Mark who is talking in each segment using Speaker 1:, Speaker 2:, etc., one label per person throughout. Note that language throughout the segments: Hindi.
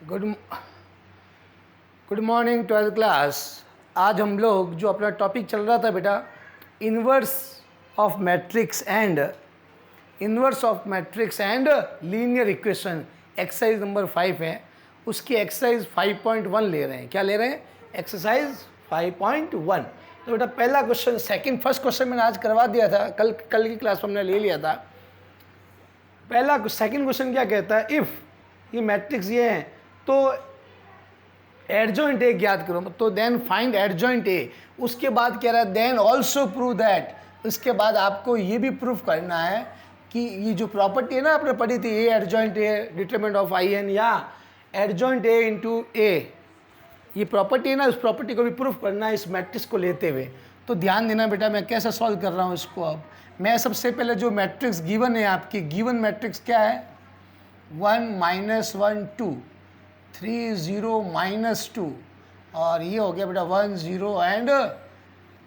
Speaker 1: Good good morning 12th class. आज हम लोग जो अपना टॉपिक चल रहा था बेटा, inverse of matrix and linear equation, exercise number 5 है। उसकी एक्सरसाइज 5.1 ले रहे हैं। क्या ले रहे हैं? एक्सरसाइज 5.1। तो बेटा पहला क्वेश्चन फर्स्ट क्वेश्चन मैंने आज करवा दिया था, कल की क्लास में हमने ले लिया था। सेकंड क्वेश्चन क्या कहता है? इफ़ ये मैट्रिक्स ये है तो एडजॉइंट ए ज्ञात करो, तो देन फाइंड एडजॉइंट ए। उसके बाद कह रहा है देन ऑल्सो प्रूव दैट। उसके बाद आपको ये भी प्रूफ करना है कि ये जो प्रॉपर्टी है ना आपने पढ़ी थी, A adjoint A determinant of I N या एडजॉइंट ए इंटू ए, ये प्रॉपर्टी है ना, उस प्रॉपर्टी को भी प्रूफ करना है इस मैट्रिक्स को लेते हुए। तो ध्यान देना बेटा मैं कैसे सॉल्व कर रहा हूँ इसको। अब मैं सबसे पहले जो मैट्रिक्स गिवन है, आपकी गिवन मैट्रिक्स क्या है? 1 -1 2 3 0 -2 और ये हो गया बेटा 1 0 एंड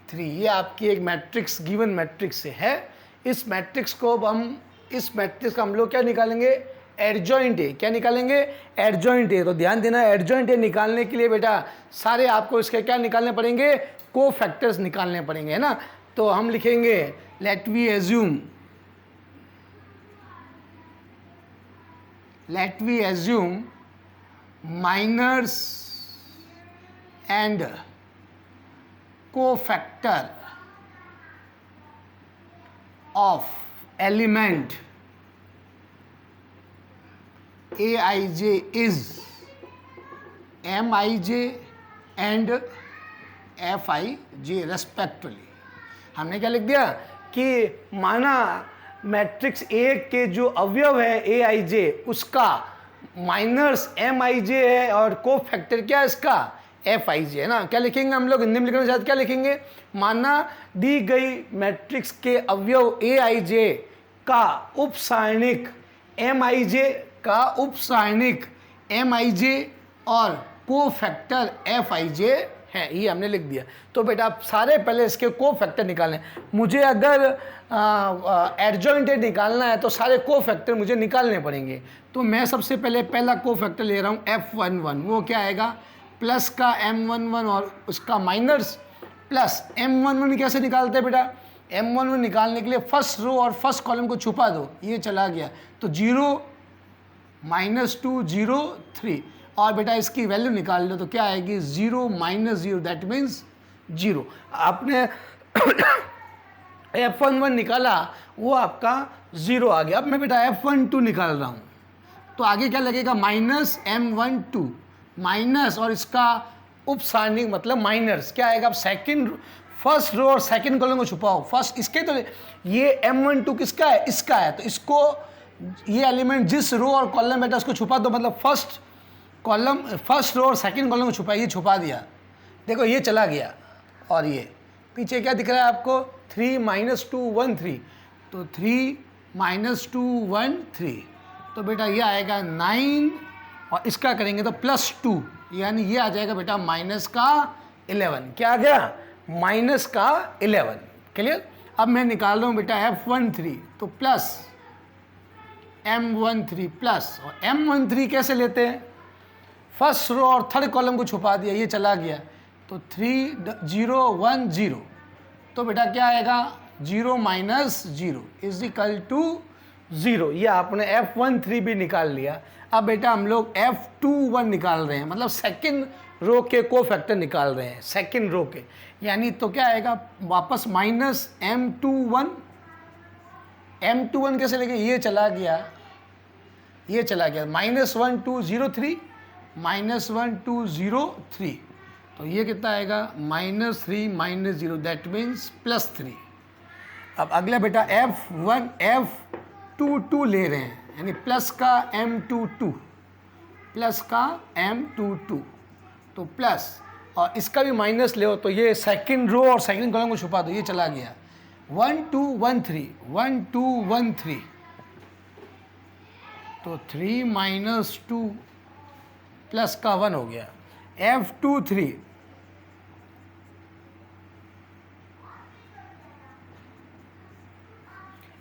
Speaker 1: 3। ये आपकी एक मैट्रिक्स गिवन मैट्रिक्स से है। इस मैट्रिक्स को अब इस मैट्रिक्स का हम लोग क्या निकालेंगे? Adjoint A. क्या निकालेंगे? Adjoint A. तो ध्यान देना, एडजॉइंट ए निकालने के लिए बेटा सारे आपको इसके क्या निकालने पड़ेंगे? को फैक्टर्स निकालने पड़ेंगे, है ना। तो हम लिखेंगे let we assume minors and cofactor of element Aij is Mij and Fij respectively. हमने क्या लिख दिया कि माना मैट्रिक्स ए के जो अवयव है Aij, उसका माइनर्स Mij है और को फैक्टर क्या है इसका? Fij है ना। क्या लिखेंगे हम लोग हिंदी में लिखने के साथ? क्या लिखेंगे? माना दी गई मैट्रिक्स के अवयव Aij का उपसारणिक Mij और को फैक्टर Fij है, ये हमने लिख दिया। तो बेटा आप सारे पहले इसके को फैक्टर निकालें। मुझे अगर एडजॉइंट ए निकालना है तो सारे को फैक्टर मुझे निकालने पड़ेंगे। तो मैं सबसे पहले पहला को फैक्टर ले रहा हूँ F11। वो क्या आएगा? प्लस का M11 और उसका माइनस प्लस M11 कैसे निकालते हैं बेटा? M11 निकालने के लिए फर्स्ट रो और फर्स्ट कॉलम को छुपा दो, ये चला गया। तो 0 -2 0 3 और बेटा इसकी वैल्यू निकाल लो तो क्या आएगी? 0 -0, दैट मीन्स 0। आपने F11 निकाला, वो आपका 0 आ गया। अब मैं बेटा F12 निकाल रहा हूँ, तो आगे क्या लगेगा? -M12 माइनस और इसका उपसारणिक मतलब माइनस क्या आएगा? अब फर्स्ट रो और सेकंड कॉलम को छुपाओ। फर्स्ट इसके, तो ये M12 किसका है? इसका है। तो इसको ये एलिमेंट जिस रो और कॉलम बेटा उसको छुपा दो, मतलब फर्स्ट रो और सेकंड कॉलम को छुपाइए। छुपा दिया, देखो ये चला गया। और ये पीछे क्या दिख रहा है आपको? 3 -2 1 3, तो 3 -2 1 3, तो बेटा ये आएगा 9 और इसका करेंगे तो +2, यानी ये आ जाएगा बेटा -11। क्या आ गया? -11। क्लियर? अब मैं निकाल रहा हूँ बेटा F13, तो प्लस M13 प्लस, और M13 कैसे लेते हैं? फर्स्ट रो और थर्ड कॉलम को छुपा दिया, ये चला गया। तो 3 0 1 0, तो बेटा क्या आएगा? 0 -0 = 0। ये आपने F13 भी निकाल लिया। अब बेटा हम लोग F21 निकाल रहे हैं, मतलब सेकंड रो के को फैक्टर निकाल रहे हैं, सेकंड रो के। यानी तो क्या आएगा? वापस -M21 कैसे लेंगे? ये चला गया, ये चला गया। -1 2 0 3 -1 2 0 3, तो ये कितना आएगा? -3 -0, दैट मीन्स +3। अब अगला बेटा F22 ले रहे हैं, यानी प्लस का M22, तो प्लस और इसका भी माइनस ले, तो ये सेकंड रो और सेकंड कॉलम को छुपा दो, ये चला गया। 1 2 1 3 1 2 1 3, तो 3 -2 प्लस का 1 हो गया। F23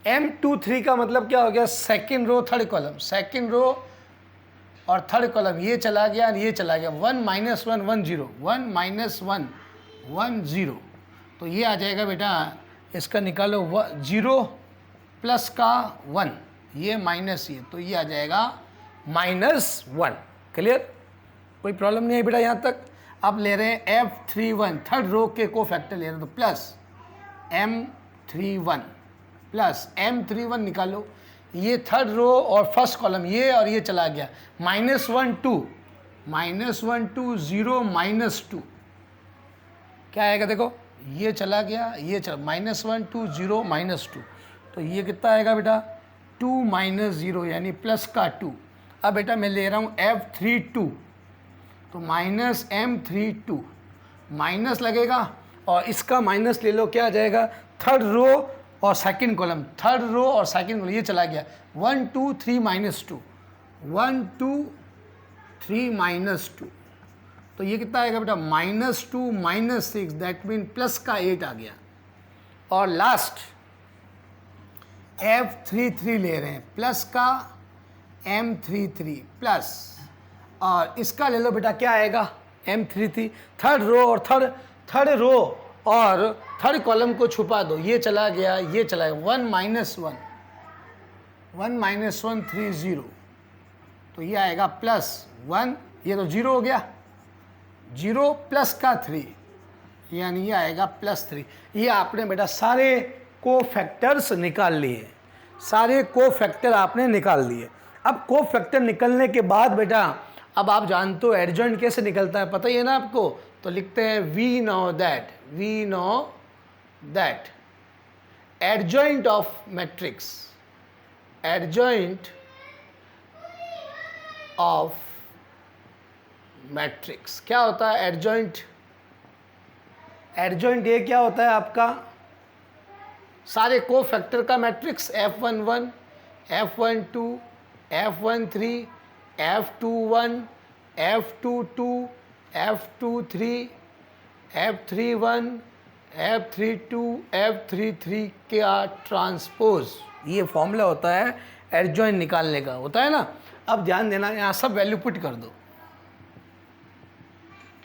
Speaker 1: M23 का मतलब क्या हो गया? Second row third column, second row और थर्ड कॉलम ये चला गया और ये चला गया, 1 -1 1 0, 1 -1 1 0, तो ये आ जाएगा बेटा, इसका निकालो 0 प्लस का 1, ये माइनस ये, तो ये आ जाएगा -1। क्लियर, कोई प्रॉब्लम नहीं है बेटा यहाँ तक। अब ले रहे हैं F31, थर्ड रो के को फैक्टर ले रहे हैं, तो प्लस M31 प्लस M31 निकालो, ये थर्ड रो और फर्स्ट कॉलम ये और ये चला गया, -1 2 -1 2 0 -2, क्या आएगा देखो, ये चला गया, ये चला -1 2 0 -2, तो ये कितना आएगा बेटा 2 -0 यानी प्लस का 2। अब बेटा मैं ले रहा हूँ F32, तो -M32 माइनस लगेगा और इसका माइनस ले लो, क्या आ जाएगा थर्ड रो और सेकंड कॉलम, थर्ड रो और सेकंड कॉलम ये चला गया, 1 2 3 -2, 1 2 3 -2, तो ये कितना आएगा बेटा -2 -6, दैट मीन प्लस का 8 आ गया। और लास्ट F33 ले रहे हैं, प्लस का M33 प्लस, और इसका ले लो बेटा क्या आएगा M33, थर्ड रो और थर्ड रो और थर्ड कॉलम को छुपा दो, ये चला गया, ये चला गया, 1 -1 3 0, तो ये आएगा +1, ये तो 0 हो गया, 0 प्लस का 3 यानी ये आएगा +3। ये आपने बेटा सारे को फैक्टर्स निकाल लिए, सारे को फैक्टर आपने निकाल लिए। अब को फैक्टर निकलने के बाद बेटा अब आप जानते हो एडजॉइंट कैसे निकलता है, पता ही है ना आपको, तो लिखते हैं we know that adjoint of matrix, adjoint of matrix क्या होता है, एडजॉइंट ये क्या होता है आपका, सारे को फैक्टर का matrix F11 F12 F13 F21 F22 F23 F31 F32 F33 का ट्रांसपोज, ये फॉर्मूला होता है एडजॉइंट निकालने का, होता है ना। अब ध्यान देना, यहाँ सब वैल्यू पुट कर दो,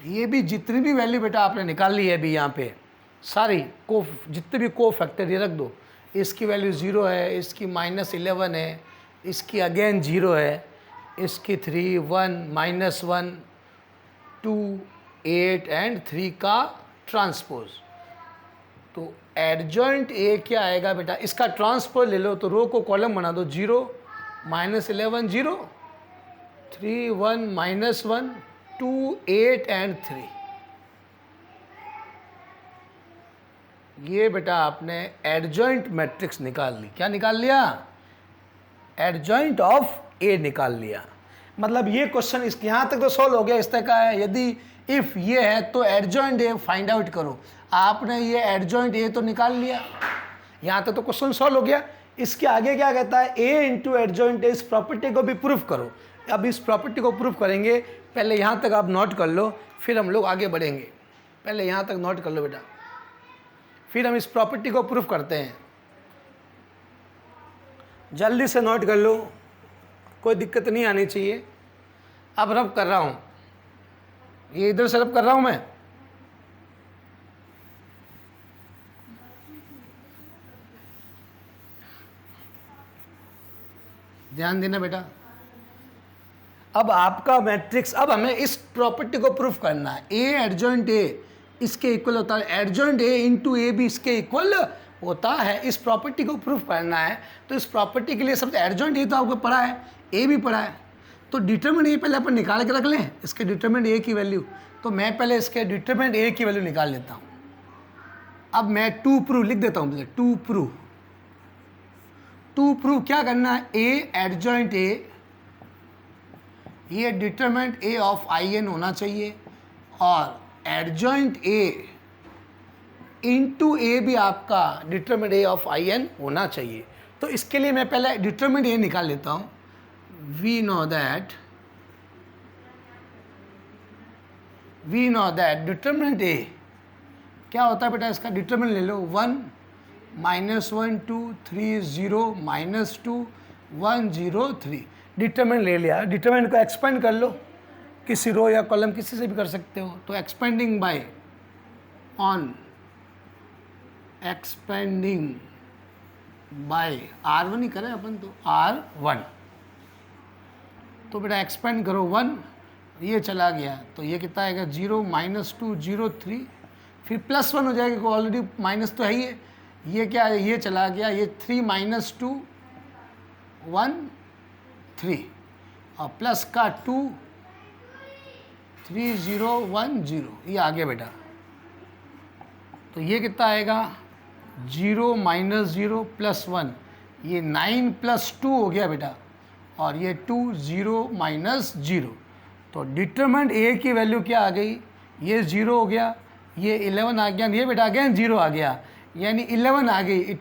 Speaker 1: ये भी जितनी भी वैल्यू बेटा आपने निकाल ली है अभी यहाँ पे सारी को, जितने भी को फैक्टर ये रख दो, इसकी वैल्यू 0 है, इसकी -11 है, इसकी अगेन 0 है, इसकी 3 1 -1 2 8 एंड 3 का ट्रांसपोज। तो एडजॉइंट ए क्या आएगा बेटा, इसका ट्रांसपोज ले लो, तो रो को कॉलम बना दो, 0 -11 0 3 1 -1 2 8 एंड 3, ये बेटा आपने एडजॉइंट मैट्रिक्स निकाल ली। क्या निकाल लिया, एडजॉइंट ऑफ ए निकाल लिया। मतलब ये क्वेश्चन इस यहाँ तक तो सॉल्व हो गया, इस तक का है, यदि इफ़ ये है तो एडजॉइंट ए फाइंड आउट करो, आपने ये एडजॉइंट ए तो निकाल लिया, यहाँ तक तो क्वेश्चन सॉल्व हो गया। इसके आगे क्या कहता है, ए इंटू एडजॉइंट ए, इस प्रॉपर्टी को भी प्रूफ करो। अब इस प्रॉपर्टी को प्रूफ करेंगे, पहले यहाँ तक आप नोट कर लो, फिर हम लोग आगे बढ़ेंगे। पहले यहाँ तक नोट कर लो बेटा, फिर हम इस प्रॉपर्टी को प्रूफ करते हैं। जल्दी से नोट कर लो, कोई दिक्कत नहीं आनी चाहिए। अब रब कर रहा हूँ, ये इधर से रब कर रहा हूँ मैं, ध्यान देना बेटा। अब आपका मैट्रिक्स, अब हमें इस प्रॉपर्टी को प्रूफ करना है, ए एडजॉइंट ए इसके इक्वल होता है, एडजॉइंट ए इंटू ए भी इसके इक्वल होता है। इस प्रॉपर्टी को प्रूफ करना है, तो इस प्रॉपर्टी के लिए सबसे एडजॉइंट ए तो आपको पढ़ा है, ए भी पढ़ा है, तो डिटरमिनेंट ए पहले अपन निकाल के रख लें, इसके डिटरमिनेंट ए की वैल्यू। तो मैं पहले इसके डिटरमिनेंट ए की वैल्यू निकाल लेता हूँ। अब मैं टू प्रूफ लिख देता हूँ, टू प्रूफ क्या करना है, ए एडजॉइंट ए, ये determinant A of I N होना चाहिए, और एडजॉइंट ए इंटू ए भी आपका determinant A of I N होना चाहिए। तो इसके लिए मैं पहले डिटरमिनेंट ए निकाल लेता हूँ। We know that determinant A क्या होता है बेटा, इसका डिटरमिनेंट ले लो, 1 -1 2 3 0 -2 1 0 3। डिटरमिनेंट ले लिया, डिटरमिनेंट को एक्सपेंड कर लो, किसी रो या कॉलम किसी से भी कर सकते हो। तो expanding by on expanding by R1 ही करें अपन, तो R1। तो बेटा एक्सपेंड करो 1, ये चला गया तो ये कितना आएगा 0 -2 0 3, फिर +1 हो जाएगा, ऑलरेडी माइनस तो है ही है। ये क्या है, ये चला गया, ये 3 -2 1 3 और प्लस का 2 3 0 1 0, ये आ गया बेटा। तो ये कितना आएगा 0 -0 +1, ये 9 + 2 हो गया बेटा, और ये 2 0 -0। तो डिटरमिनेंट ए की वैल्यू क्या आ गई, ये 0 हो गया, ये 11 आ गया, ये बेटा अगेन 0 आ गया, यानी 11 आ गई।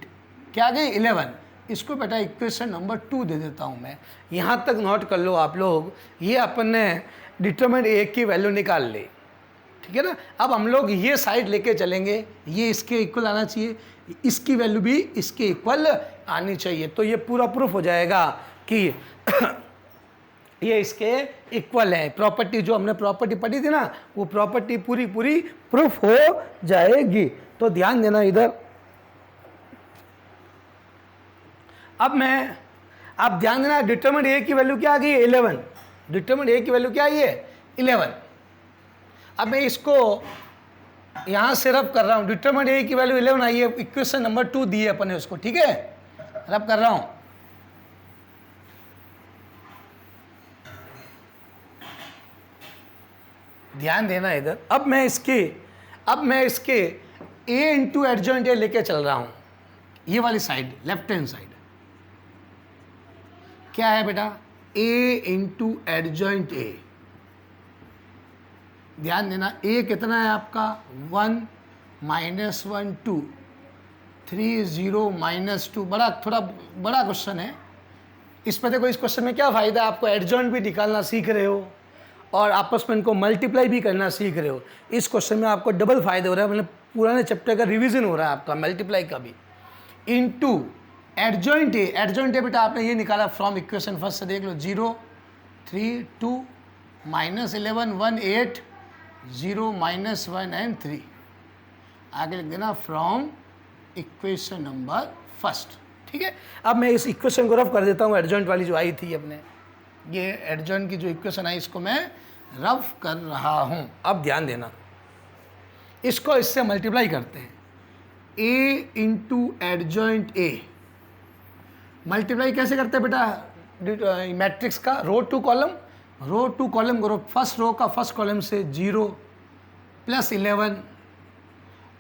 Speaker 1: क्या आ गई 11। इसको बेटा इक्वेशन नंबर 2 दे देता हूँ मैं, यहाँ तक नोट कर लो आप लोग। ये अपन ने डिटरमिनेंट ए की वैल्यू निकाल ली, ठीक है ना। अब हम लोग ये साइड लेके चलेंगे, ये इसके इक्वल आना चाहिए, इसकी वैल्यू भी इसके इक्वल आनी चाहिए। तो ये पूरा प्रूफ हो जाएगा कि ये इसके इक्वल है। प्रॉपर्टी जो हमने प्रॉपर्टी पढ़ी थी ना, वो प्रॉपर्टी पूरी पूरी प्रूफ हो जाएगी। तो ध्यान देना इधर। अब मैं, आप ध्यान देना, डिटरमिनेंट ए की वैल्यू क्या आ गई 11, डिटरमिनेंट ए की वैल्यू क्या आई है 11। अब मैं इसको यहाँ से रब कर रहा हूँ, डिटरमिनेंट ए की वैल्यू 11 आई है, इक्वेशन नंबर 2 दी है अपन ने उसको, ठीक है, रब कर रहा हूँ। ध्यान देना इधर। अब मैं इसके a इंटू एडजॉइंट ए लेके चल रहा हूँ, ये वाली साइड, लेफ्ट हैंड साइड। क्या है बेटा a इंटू एडजॉइंट ए। ध्यान देना, a कितना है आपका 1 -1 2 3 0 -2। थोड़ा बड़ा क्वेश्चन है। इस पर देखो, इस क्वेश्चन में क्या फ़ायदा है, आपको एडजॉइंट भी निकालना सीख रहे हो और आपस में इनको मल्टीप्लाई भी करना सीख रहे हो। इस क्वेश्चन में आपको डबल फायदा हो रहा है, मतलब पुराने चैप्टर का रिवीजन हो रहा है आपका, मल्टीप्लाई का भी। इनटू एडजॉइंट ए, एडजॉइंट ए बेटा आपने ये निकाला फ्रॉम इक्वेशन फर्स्ट से, देख लो 0 3 2 -11 1 8 0 -1 एंड 3। आगे लिख देना फ्रॉम इक्वेशन नंबर फर्स्ट, ठीक है। अब मैं इस इक्वेशन को रफ कर देता हूँ, एडजॉइंट वाली जो आई थी अपने, ये एडजॉइंट की जो इक्वेशन आई, इसको मैं रफ कर रहा हूँ। अब ध्यान देना, इसको इससे मल्टीप्लाई करते हैं, a into adjoint A. Multiply कैसे करते हैं बेटा, मैट्रिक्स का रो टू कॉलम करो। फर्स्ट रो का फर्स्ट कॉलम से 0 + 11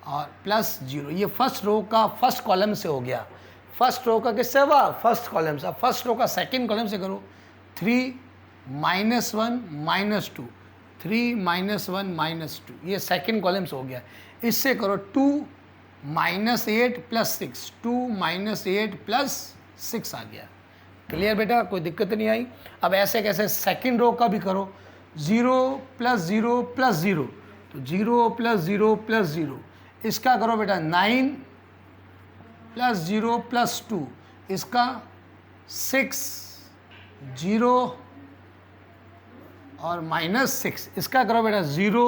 Speaker 1: और +0, ये फर्स्ट रो का फर्स्ट कॉलम से हो गया। फर्स्ट रो का किससे हुआ, फर्स्ट कॉलम से। फर्स्ट रो का सेकंड कॉलम से करो, 3 -1 -2 3 -1 -2, ये सेकंड कॉलम से हो गया। इससे करो 2 -8 + 6 2 -8 + 6 आ गया। क्लियर बेटा, कोई दिक्कत नहीं आई। अब ऐसे कैसे सेकंड रो का भी करो, 0 + 0 + 0, तो 0 + 0 + 0। इसका करो बेटा 9 + 0 + 2, इसका 6 0 और -6। इसका करो बेटा 0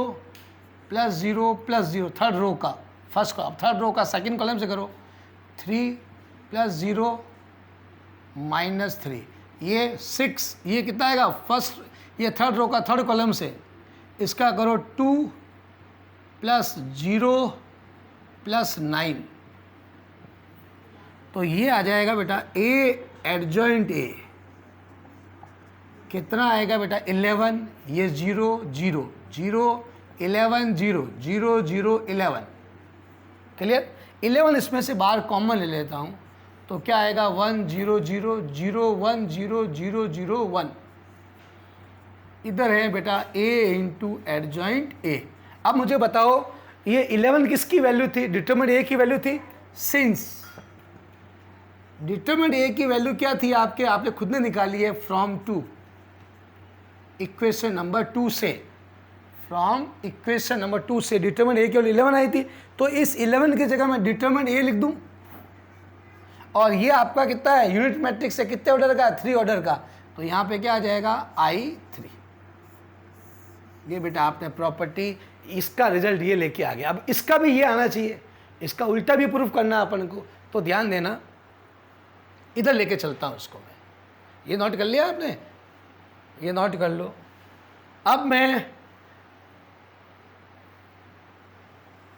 Speaker 1: + 0 + 0, थर्ड रो का फर्स्ट का, थर्ड रो का सेकंड कॉलम से करो, 3 + 0 -3, ये 6, ये कितना आएगा फर्स्ट, ये थर्ड रो का थर्ड कॉलम से। इसका करो 2 + 0 + 9, तो ये आ जाएगा बेटा a एडजॉइंट ए। कितना आएगा बेटा 11, ये 0 0 0 11 0 0 0 11। क्लियर, 11 इसमें से बाहर कॉमन ले लेता हूँ, तो क्या आएगा 1 0 0 0 1 0 0 0 1। इधर है बेटा a इंटू एडजॉइंट ए। अब मुझे बताओ, ये 11 किसकी वैल्यू थी, डिटरमिनेंट ए की वैल्यू थी। सिंस डिटरमिनेंट ए की वैल्यू क्या थी आपके, आपने खुद ने निकाली है फ्रॉम 2 इक्वेशन नंबर 2 से, फ्रॉम इक्वेशन नंबर 2 से डिटरमिनेंट ए की वैल्यू 11 आई थी। तो इस 11 की जगह मैं डिटरमिनेंट ए लिख दूं, और ये आपका कितना है यूनिट मैट्रिक्स है, कितने ऑर्डर का, 3 ऑर्डर का। तो यहाँ पे क्या आ जाएगा I3। ये बेटा आपने प्रॉपर्टी, इसका रिजल्ट ये लेके आ गया। अब इसका भी ये आना चाहिए, इसका उल्टा भी प्रूफ करना है अपन को। तो ध्यान देना, इधर लेके चलता हूँ इसको मैं। ये नोट कर लिया आपने, ये नोट कर लो। अब मैं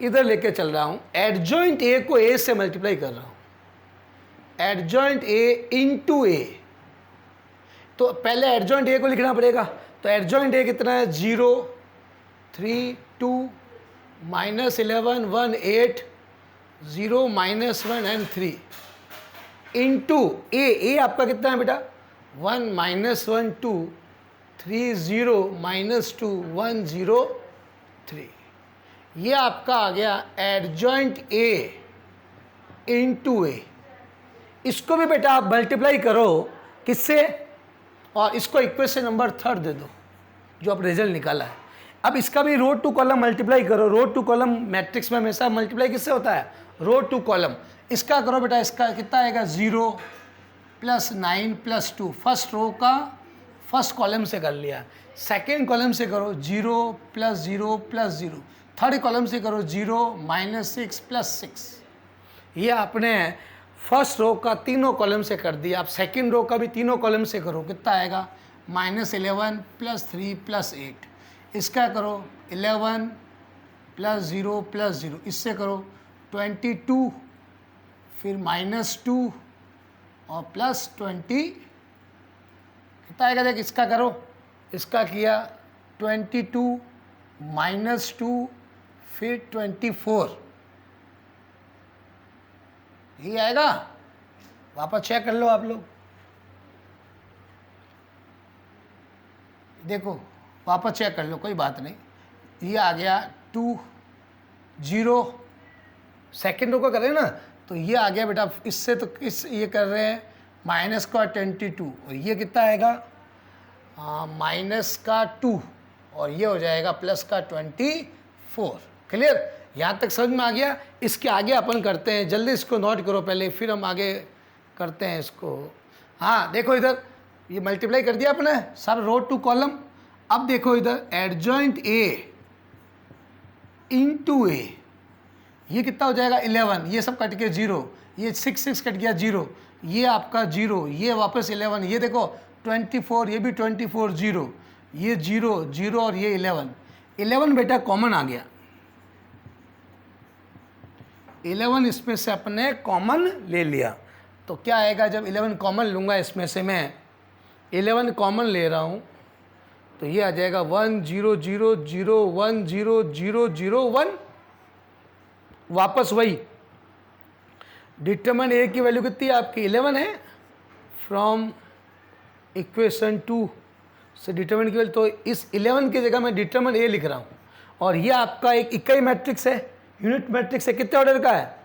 Speaker 1: इधर लेके चल रहा हूँ, एडजॉइंट ए को ए से मल्टीप्लाई कर रहा हूँ, एडजॉइंट ए इंटू ए। तो पहले एडजॉइंट ए को लिखना पड़ेगा। तो एडजॉइंट ए कितना है, 0 3 2 -11 1 8 0 -1 एंड 3 इंटू ए। ए आपका कितना है बेटा, 1 -1 2 3 0 -2 1 0 3। ये आपका आ गया एडजॉइंट ए इंटू ए। इसको भी बेटा आप मल्टीप्लाई करो किससे, और इसको इक्वेशन नंबर 3 दे दो जो आप रिजल्ट निकाला है। अब इसका भी रो टू कॉलम मल्टीप्लाई करो। रो टू कॉलम मैट्रिक्स में हमेशा मल्टीप्लाई किससे होता है, रो टू कॉलम। इसका करो बेटा, इसका कितना आएगा, 0 + 9 + 2। फर्स्ट रो का फर्स्ट कॉलम से कर लिया। सेकेंड कॉलम से करो 0 + 0 + 0। थर्ड कॉलम से करो 0 -6 + 6। ये आपने फर्स्ट रो का तीनों कॉलम से कर दिया। आप सेकंड रो का भी तीनों कॉलम से करो, कितना आएगा, -11 + 3 + 8। इसका करो 11 + 0 + 0। इससे करो 22, फिर -2 और +20। कितना आएगा देख, इसका करो, इसका किया 22 -2 फिर 24, ये आएगा। वापस चेक कर लो आप लोग, देखो वापस चेक कर लो, कोई बात नहीं। ये आ गया 2 0, सेकेंड रो का करें ना, तो ये आ गया बेटा। इससे तो इस ये कर रहे हैं -22, और ये कितना आएगा, -2, और ये हो जाएगा +24। क्लियर, यहाँ तक समझ में आ गया। इसके आगे अपन करते हैं, जल्दी इसको नोट करो पहले, फिर हम आगे करते हैं इसको। हाँ देखो इधर, ये मल्टीप्लाई कर दिया अपने सब रो टू कॉलम। अब देखो इधर एडजॉइंट ए इंटू ए, ये कितना हो जाएगा 11, ये सब कट के 0, ये 6 कट गया 0, ये आपका 0, ये वापस 11, ये देखो 24, ये भी 24 0, ये 0 0 और ये 11 बेटा कॉमन आ गया। 11 इसमें से अपने कॉमन ले लिया, तो क्या आएगा, जब 11 कॉमन लूँगा इसमें से, मैं 11 कॉमन ले रहा हूँ, तो ये आ जाएगा 1 0 0 0 1 0 0 0 1। वापस वही, डिटरमिनेंट ए की वैल्यू कितनी है आपकी, 11 है। फ्रॉम इक्वेशन 2 से डिटरमिनेंट की वैल्यू, तो इस 11 की जगह मैं डिटरमिनेंट ए लिख रहा हूँ। और ये आपका एक इकाई मैट्रिक्स है, यूनिट मैट्रिक्स है, कितने ऑर्डर का है,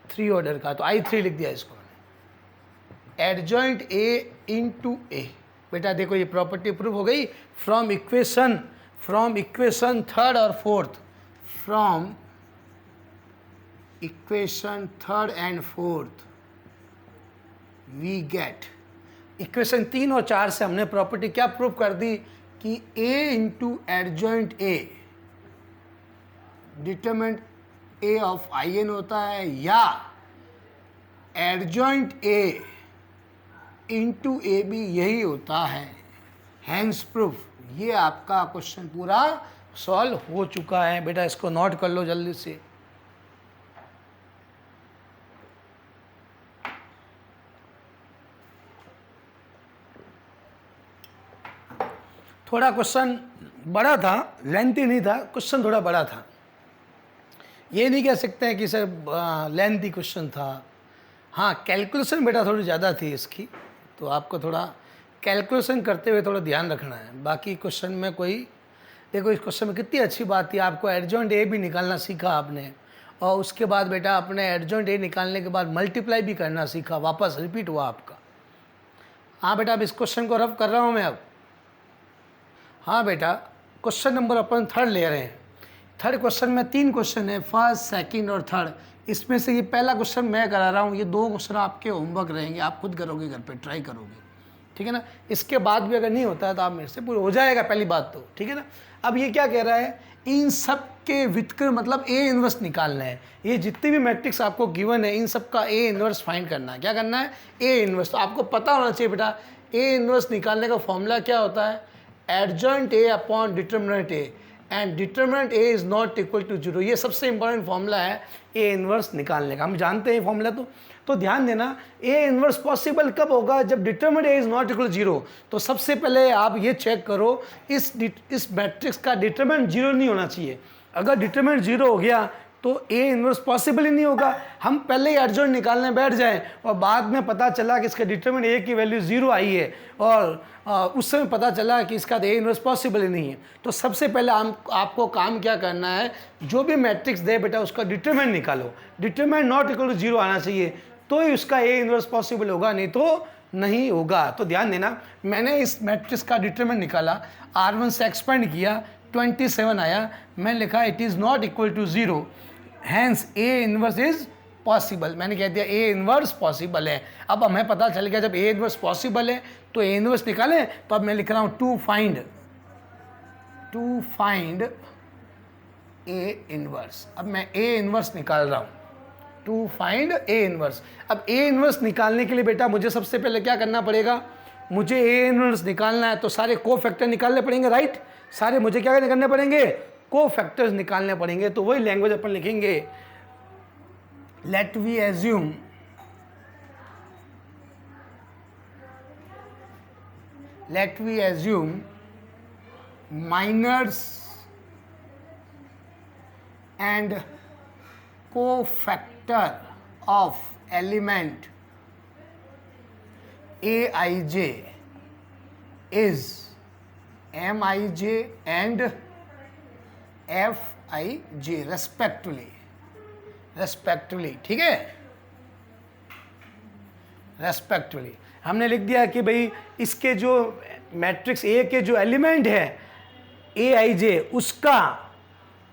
Speaker 1: 3 ऑर्डर का, तो I3 लिख दिया इसको मैंने। एडजॉइंट ए इंटू ए, बेटा देखो ये प्रॉपर्टी प्रूव हो गई। फ्रॉम इक्वेशन 3rd और 4th, from equation 3rd and 4th we get, equation 3 और 4 से हमने प्रॉपर्टी क्या प्रूव कर दी कि A into adjoint A determinant A of IN होता है, या एडजॉइंट A इंटू ए भी यही होता है। हैंस प्रूफ, ये आपका क्वेश्चन पूरा सॉल्व हो चुका है। बेटा इसको नोट कर लो जल्दी से। थोड़ा क्वेश्चन बड़ा था, लेंथी नहीं था, क्वेश्चन थोड़ा बड़ा था। ये नहीं कह सकते हैं कि सर लेंथी क्वेश्चन था। हाँ कैलकुलेशन बेटा थोड़ी ज़्यादा थी इसकी, तो आपको थोड़ा कैलकुलेशन करते हुए थोड़ा ध्यान रखना है। बाकी क्वेश्चन में कोई, देखो इस क्वेश्चन में कितनी अच्छी बात थी, आपको एडजॉइंट ए भी निकालना सीखा आपने, और उसके बाद बेटा आपने एडजॉइंट ए निकालने के बाद मल्टीप्लाई भी करना सीखा, वापस रिपीट हुआ आपका। हाँ बेटा अब इस क्वेश्चन को रफ कर रहा हूँ मैं अब। हाँ बेटा क्वेश्चन नंबर अपन 3rd ले रहे हैं। 3rd क्वेश्चन में 3 क्वेश्चन है, 1st, 2nd और 3rd। इसमें से ये पहला क्वेश्चन मैं करा रहा हूँ, ये 2 क्वेश्चन आपके होमवर्क रहेंगे, आप खुद करोगे घर पे, ट्राई करोगे, ठीक है ना। इसके बाद भी अगर नहीं होता है तो आप मेरे से पूरा हो जाएगा पहली बात तो, ठीक है ना। अब ये क्या कह रहा है, इन सब के व्युत्क्रम मतलब ए इनवर्स निकालना है। ये जितने भी मैट्रिक्स आपको गिवन है इन सब का ए इनवर्स फाइंड करना है। क्या करना है, ए इनवर्स। तो आपको पता होना चाहिए बेटा ए इनवर्स निकालने का फॉर्मूला क्या होता है, adjoint A upon determinant A and determinant A is not equal to 0। ये सबसे इंपॉर्टेंट फॉर्मूला है ए इनवर्स निकालने का। हम जानते हैं फॉर्मूला तो ध्यान देना, ए इनवर्स पॉसिबल कब होगा, जब determinant A is not equal to 0। तो सबसे पहले आप ये चेक करो इस मैट्रिक्स का डिटर्मिनेंट 0 नहीं होना चाहिए। अगर डिटर्मिनेंट 0 हो गया तो ए इनवर्स पॉसिबल ही नहीं होगा। हम पहले ही एडजॉइंट निकालने बैठ जाएं और बाद में पता चला कि इसका डिटर्मिनेंट ए की वैल्यू 0 आई है और उस समय पता चला कि इसका ए इनवर्स पॉसिबल ही नहीं है। तो सबसे पहले आपको काम क्या करना है, जो भी मैट्रिक्स दे बेटा उसका डिटर्मिनेंट निकालो। डिटर्मिनेंट नॉट इक्वल टू 0 आना चाहिए तो ही उसका ए इनवर्स पॉसिबल होगा, नहीं तो नहीं होगा। तो ध्यान देना, मैंने इस मैट्रिक्स का डिटर्मिनेंट निकाला, R1 से एक्सपेंड किया, 27 आया। मैं लिखा it is not equal to 0, hence A inverse is possible. मैंने कह दिया ए इनवर्स पॉसिबल है। अब हमें पता चल गया जब ए इनवर्स पॉसिबल है तो ए इनवर्स निकालें। तो अब मैं लिख रहा हूँ टू फाइंड ए इनवर्स। अब मैं ए इनवर्स निकाल रहा हूँ, टू फाइंड ए इनवर्स। अब ए इनवर्स निकालने के लिए बेटा मुझे सबसे पहले क्या करना पड़ेगा, मुझे ए इनवर्स निकालना है तो सारे को फैक्टर निकालने पड़ेंगे, राइट। सारे मुझे क्या करने पड़ेंगे, को फैक्टर्स निकालने पड़ेंगे। तो वही लैंग्वेज अपन लिखेंगे, let we assume minors and co-factor of element Aij is Mij and Fij respectively, ठीक है। रेस्पेक्टिवली हमने लिख दिया कि भाई इसके जो मैट्रिक्स ए के जो एलिमेंट है Aij उसका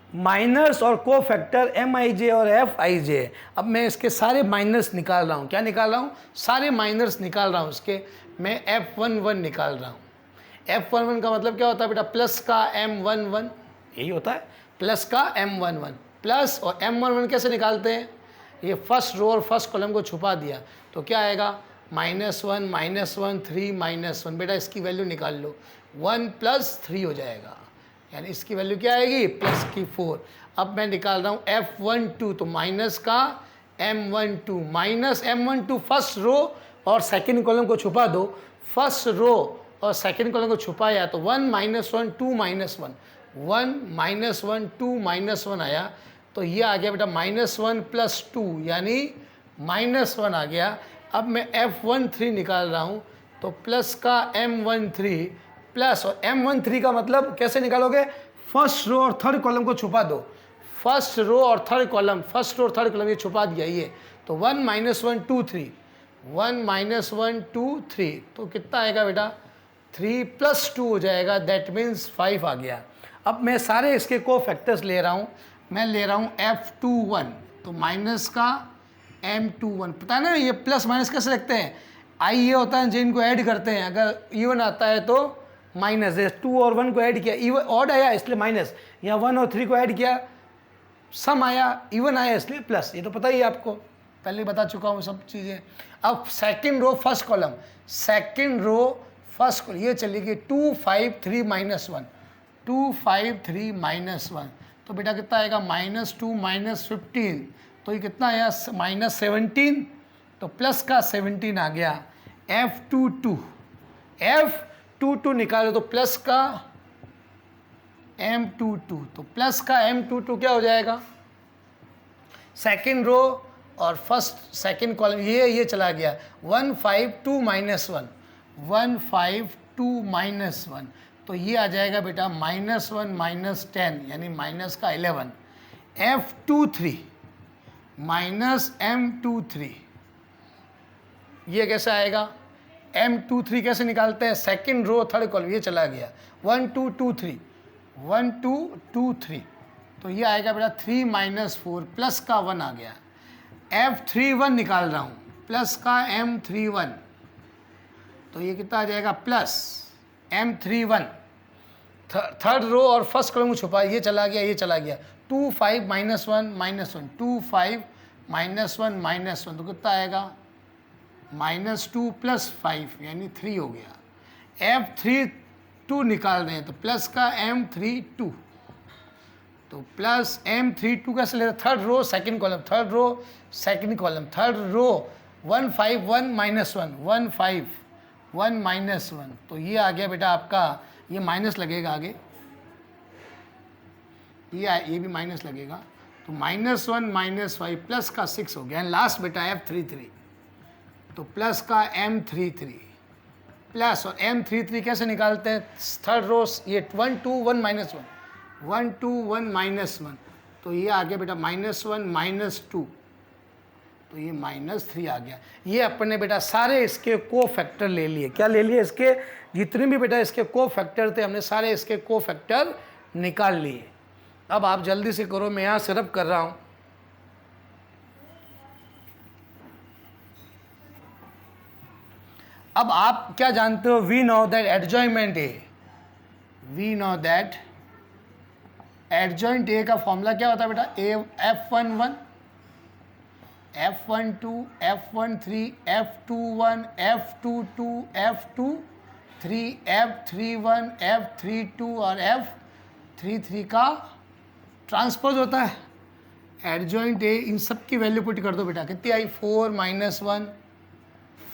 Speaker 1: माइनर्स और को फैक्टर Mij और Fij। अब मैं इसके सारे माइनर्स निकाल रहा हूँ। क्या निकाल रहा हूँ, सारे माइनर्स निकाल रहा हूँ। इसके मैं F11 निकाल रहा हूँ। F11 का मतलब क्या होता है बेटा, प्लस का M11, यही होता है प्लस का M11 प्लस। और M11 कैसे निकालते हैं, ये फर्स्ट रो और फर्स्ट कॉलम को छुपा दिया तो क्या आएगा, -1 -1 3 -1। बेटा इसकी वैल्यू निकाल लो, 1 + 3 हो जाएगा, यानी इसकी वैल्यू क्या आएगी, प्लस की 4। अब मैं निकाल रहा हूँ F12 तो माइनस का M12 minus M12 first row और सेकंड कॉलम को छुपा दो। फर्स्ट रो और सेकंड कॉलम को छुपाया तो 1 -1 2 -1 1 -1 2 -1 आया। तो ये आ गया बेटा -1 + 2 यानी -1 आ गया। अब मैं F13 निकाल रहा हूँ तो प्लस का M13 प्लस, और M13 का मतलब कैसे निकालोगे, फर्स्ट रो और थर्ड कॉलम को छुपा दो। फर्स्ट रो और थर्ड कॉलम, फर्स्ट रो और थर्ड कॉलम ये छुपा दिया ये। तो 1 -1 2 3 1 -1 2 3 तो कितना आएगा बेटा, 3 + 2 हो जाएगा, दैट मीन्स 5 आ गया। अब मैं सारे इसके को फैक्टर्स ले रहा हूँ। मैं ले रहा हूँ F21 तो माइनस का M21। पता है ना ये प्लस माइनस कैसे लिखते हैं, आई ये होता है जिनको ऐड करते हैं, अगर इवन आता है तो माइनस, 2 और 1 को ऐड किया, इवन ऑड आया इसलिए माइनस, या 1 और 3 को ऐड किया सम आया, इवन आया इसलिए प्लस। ये तो पता ही है आपको, पहले बता चुका हूँ सब चीज़ें। अब second row first column, second row first column ये चलेगी 2 5 3 -1 2 5 3 -1 तो बेटा कितना आएगा, -2 -15 तो ये कितना आया, -17 तो प्लस का 17 आ गया। F22 निकालो तो प्लस का M22 तो प्लस का M22 क्या हो जाएगा, सेकंड रो और फर्स्ट सेकंड कॉलम ये चला गया। 1 5 2 -1 1 5 2 -1 तो ये आ जाएगा बेटा -1 -10 यानी माइनस का 11। F23 -M23 ये कैसे आएगा, M23 कैसे निकालते हैं, सेकंड रो थर्ड कॉलम ये चला गया। 1 2 2 3 1 2 2 3 तो ये आएगा बेटा 3 -4 प्लस का 1 आ गया। F31 निकाल रहा हूँ, प्लस का M31 तो ये कितना आ जाएगा प्लस M31, थर्ड रो और फर्स्ट कॉलम को छुपा, ये चला गया, ये चला गया, 2 5 -1 -1, 2 5 -1 -1, तो कितना आएगा -2 + 5 यानी 3 हो गया। F32 निकाल रहे हैं तो प्लस का M32, तो प्लस M32 कैसे ले रहे, third row second column, third row second column, third row 1 5 1 -1 1 5 1 -1, तो ये आ गया बेटा आपका, ये माइनस लगेगा आगे, ये भी माइनस लगेगा, तो -1 -5 प्लस का 6 हो गया। लास्ट बेटा F33, तो प्लस का M33 प्लस, और M33 कैसे निकालते हैं, थर्ड रो ये 1 2 1 -1 1 2 1 -1, तो ये आ गया बेटा -1 -2, तो ये -3 आ गया। ये अपने बेटा सारे इसके को फैक्टर ले लिए, क्या ले लिए, इसके जितने भी बेटा इसके को फैक्टर थे हमने सारे इसके को फैक्टर निकाल लिए। अब आप जल्दी से करो, मैं यहाँ से रब कर रहा हूँ। अब आप क्या जानते हो, we know that adjoint A, we know that adjoint A का फॉर्मूला क्या होता है बेटा, F11 F12 F13 F21 F22 F23 F31 F32 और F33 का ट्रांसपोज होता है। एडजॉइंट ए, इन सब की वैल्यू पुट कर दो बेटा, कितनी आई, 4 -1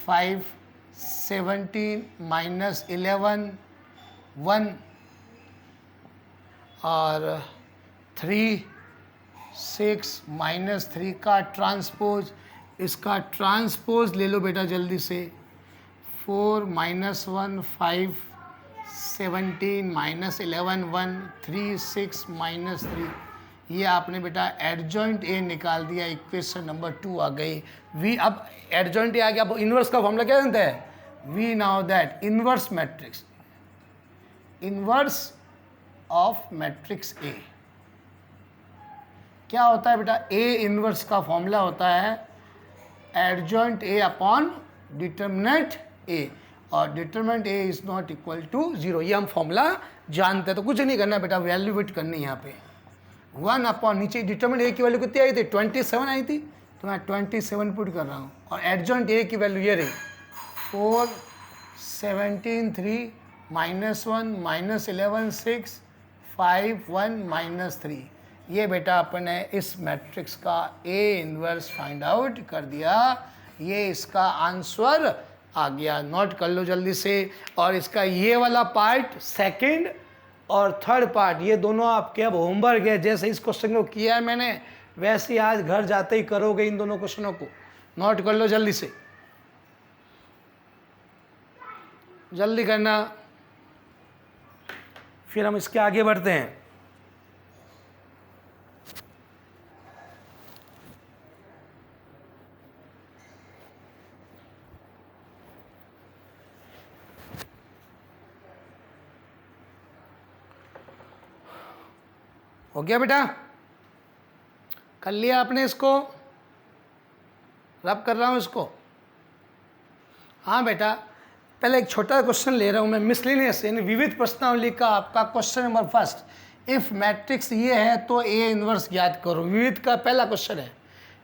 Speaker 1: 5 17 -11 1 और 3 6 -3 का ट्रांसपोज, इसका ट्रांसपोज ले लो बेटा जल्दी से, 4 -1 5 17 -11 1 3 6 -3, ये आपने बेटा एडजॉइंट ए निकाल दिया, इक्वेशन नंबर 2 आ गई। वी, अब एडजॉइंट ए आ गया, अब इन्वर्स का फॉर्मूला क्या जानते हैं, we now that inverse matrix, inverse of matrix A क्या होता है बेटा, ए इन्वर्स का फॉर्मूला होता है adjoint A upon determinant A, और determinant A is not equal to 0, ये हम फॉर्मूला जानते हैं। तो कुछ नहीं करना बेटा, वैल्यू पुट करनी है यहाँ पे, 1 अपॉन, नीचे डिटर्मिनेंट ए की वैल्यू कितनी आई थी, 27 आई थी, तो मैं 27 पुट कर रहा हूँ, और एडजॉइंट ए की वैल्यू ये रही 4 17 3 -1 -11 6 5 1 -3, ये बेटा अपने इस मैट्रिक्स का ए इन्वर्स फाइंड आउट कर दिया, ये इसका आंसर आ गया। नोट कर लो जल्दी से, और इसका ये वाला पार्ट सेकंड और थर्ड पार्ट ये दोनों आपके अब होमवर्क है, जैसे इस क्वेश्चन को किया है मैंने वैसे ही आज घर जाते ही करोगे इन दोनों क्वेश्चनों को। नोट कर लो जल्दी से, जल्दी करना, फिर हम इसके आगे बढ़ते हैं। हो गया बेटा, कर लिया आपने इसको, रब कर रहा हूँ इसको। हाँ बेटा, पहले एक छोटा क्वेश्चन ले रहा हूँ मैं, मिसलिनियस यानी विविध प्रश्नावली का आपका question number first, if matrix ये है तो ए इन्वर्स ज्ञात करो। विविध का पहला क्वेश्चन है,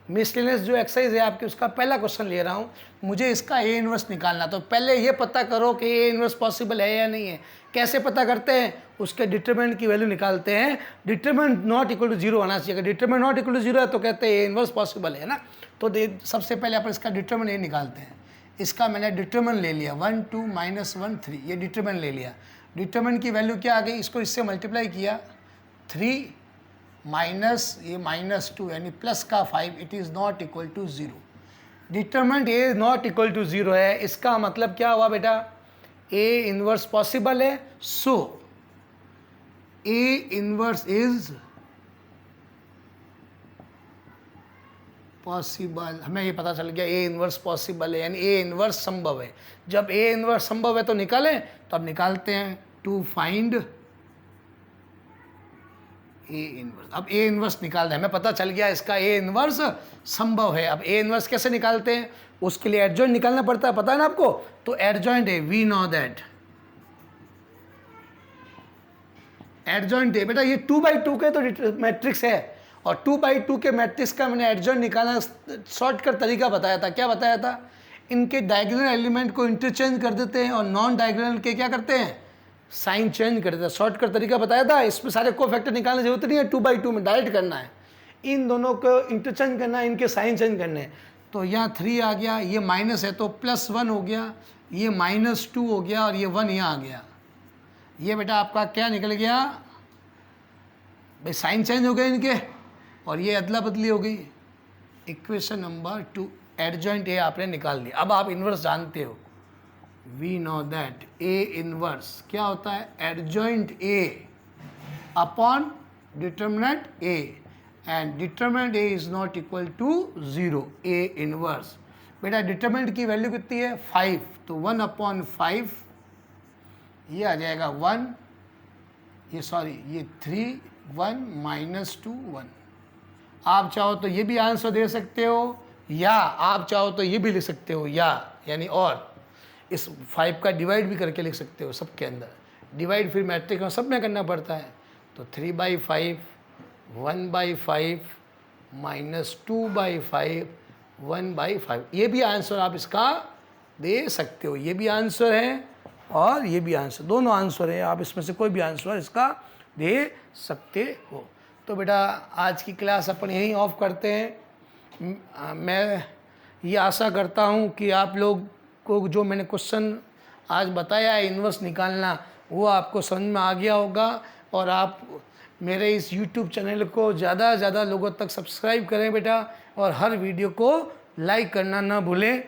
Speaker 1: मिसलिनियस जो एक्सरसाइज है आपकी उसका पहला क्वेश्चन ले रहा हूँ, मुझे इसका ए इन्वर्स निकालना। तो पहले ये पता करो कि ए इन्वर्स पॉसिबल है या नहीं है। कैसे पता करते हैं, उसके डिटरमिनेंट की वैल्यू निकालते हैं, डिटरमिनेंट नॉट इक्वल टू 0 होना चाहिए। अगर डिटरमिनेंट नॉट इक्वल टू 0 है तो कहते हैं ए इन्वर्स पॉसिबल है ना। तो सबसे पहले अपन इसका डिटरमिनेंट ए निकालते हैं। इसका मैंने डिटरमिनेंट ले लिया 1 2 -1 3, ये डिटरमिनेंट ले लिया। डिटरमिनेंट की वैल्यू क्या आ गई, इसको इससे मल्टीप्लाई किया 3 माइनस ये -2 यानी प्लस का 5, it is not equal to 0। Determinant A not equal to 0 है, इसका मतलब क्या हुआ बेटा, ए इन्वर्स पॉसिबल है। सो ए इन्वर्स इज पॉसिबल, हमें ये पता चल गया ए इन्वर्स पॉसिबल है यानी ए इन्वर्स संभव है। जब ए इन्वर्स संभव है तो निकालें, तो अब निकालते हैं। To find A inverse. अब ए इनवर्स निकालना है, हमें पता चल गया इसका ए इनवर्स संभव है। अब ए इनवर्स कैसे निकालते हैं, उसके लिए एडजॉइंट निकालना पड़ता है, पता है ना आपको। तो एडजॉइंट है, वी नो दैट एडजॉइंट है बेटा, ये 2/2 के तो मैट्रिक्स है, और 2/2 के मैट्रिक्स का मैंने एडजॉइंट निकालना शॉर्टकट तरीका बताया था। क्या बताया था, इनके डायगोनल एलिमेंट को इंटरचेंज कर देते हैं और नॉन डायगोनल के क्या करते हैं, साइन चेंज कर देते हैं। शॉर्टकट तरीका बताया था, इसमें सारे कोफैक्टर निकालने की जरूरत नहीं है, 2/2 में डायरेक्ट करना है, इन दोनों को इंटरचेंज करना है, इनके साइन चेंज करने हैं। तो यहाँ 3 आ गया, ये माइनस है तो +1 हो गया, ये -2 हो गया, और ये 1 यहाँ आ गया। ये बेटा आपका क्या निकल गया भाई, साइन चेंज हो गए इनके, और ये अदला बदली हो गई। इक्वेशन नंबर 2 एडजॉइंट ए आपने निकाल दिया। अब आप इन्वर्स जानते हो, we know that A inverse क्या होता है, adjoint A upon determinant A, and determinant A is not equal to 0। A inverse बेटा डिटर्मिनेंट की वैल्यू कितनी है 5, तो 1/5 ये आ जाएगा 1, ये सॉरी ये 3, 1 -2 1। आप चाहो तो ये भी आंसर दे सकते हो, या आप चाहो तो ये भी लिख सकते हो, या यानी और इस 5 का डिवाइड भी करके लिख सकते हो सबके अंदर। डिवाइड फिर मैट्रिक्स में सब में करना पड़ता है। तो 3/5 1/5 -2/5 1/5, ये भी आंसर आप इसका दे सकते हो। ये भी आंसर है और ये भी आंसर, दोनों आंसर है, आप इसमें से कोई भी आंसर इसका दे सकते हो। तो बेटा आज की क्लास अपन यहीं ऑफ करते हैं। मैं ये आशा करता हूँ कि आप लोग को जो मैंने क्वेश्चन आज बताया है इन्वर्स निकालना, वो आपको समझ में आ गया होगा, और आप मेरे इस YouTube चैनल को ज़्यादा से ज़्यादा लोगों तक सब्सक्राइब करें बेटा, और हर वीडियो को लाइक करना ना भूलें।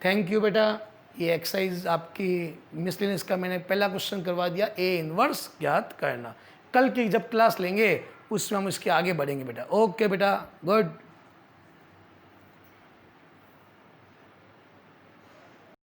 Speaker 1: थैंक यू बेटा। ये एक्सरसाइज आपकी मिसलिनियस का मैंने पहला क्वेश्चन करवा दिया, ए इन्वर्स ज्ञात करना। कल की जब क्लास लेंगे उसमें हम इसके आगे बढ़ेंगे बेटा। ओके बेटा, गुड।